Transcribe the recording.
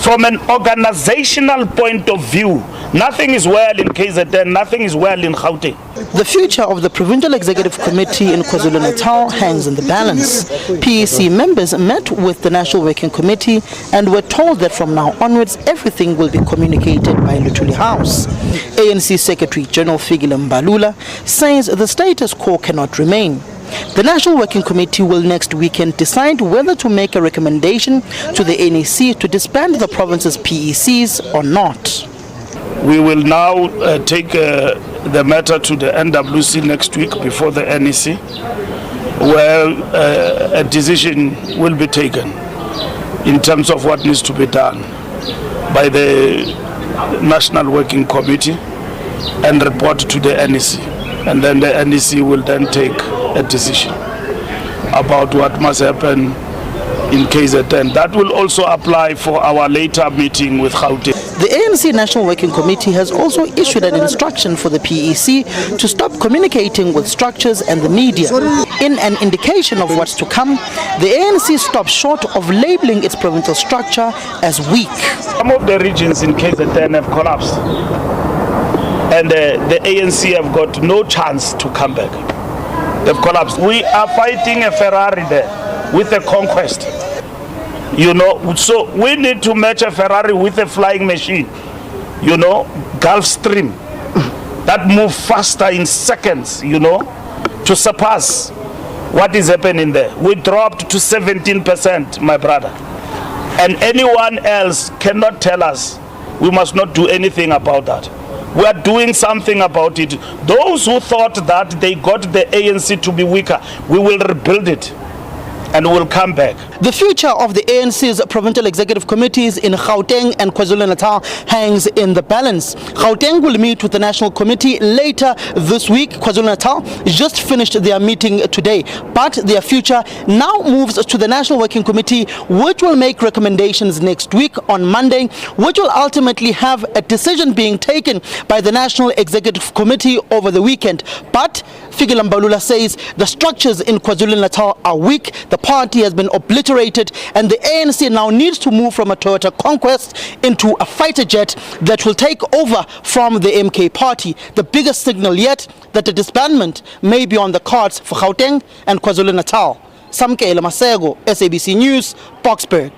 From an organizational point of view, nothing is well in KZN, nothing is well in Gauteng. The future of the Provincial Executive Committee in KwaZulu-Natal hangs in the balance. PEC members met with the National Working Committee and were told that from now onwards everything will be communicated by Luthuli House. ANC Secretary General Fikile Mbalula says the status quo cannot remain. The National Working Committee will next weekend decide whether to make a recommendation to the NEC to disband the province's PECs or not. We will now take the matter to the NWC next week before the NEC, where a decision will be taken in terms of what needs to be done by the National Working Committee and report to the NEC. And then the NEC will then take a decision about what must happen in KZN. That will also apply for our later meeting with Gauteng. The ANC National Working Committee has also issued an instruction for the PEC to stop communicating with structures and the media. In an indication of what's to come, the ANC stopped short of labeling its provincial structure as weak. Some of the regions in KZN have collapsed, and the ANC have got no chance to come back. They've collapsed. We are fighting a Ferrari there with a conquest. You know, so we need to match a Ferrari with a flying machine. You know, Gulfstream that move faster in seconds, you know, to surpass what is happening there. We dropped to 17%, my brother. And anyone else cannot tell us we must not do anything about that. We are doing something about it. Those who thought that they got the ANC to be weaker, we will rebuild it and will come back. The future of the ANC's provincial executive committees in Gauteng and KwaZulu-Natal hangs in the balance. Gauteng will meet with the National Committee later this week. KwaZulu-Natal just finished their meeting today, but their future now moves to the National Working Committee, which will make recommendations next week on Monday, which will ultimately have a decision being taken by the National Executive Committee over the weekend. But Fikile Mbalula says the structures in KwaZulu-Natal are weak, the party has been obliterated, and the ANC now needs to move from a Toyota Conquest into a fighter jet that will take over from the MK party. The biggest signal yet that the disbandment may be on the cards for Gauteng and KwaZulu-Natal. Samkela Masego, SABC News, Boksburg.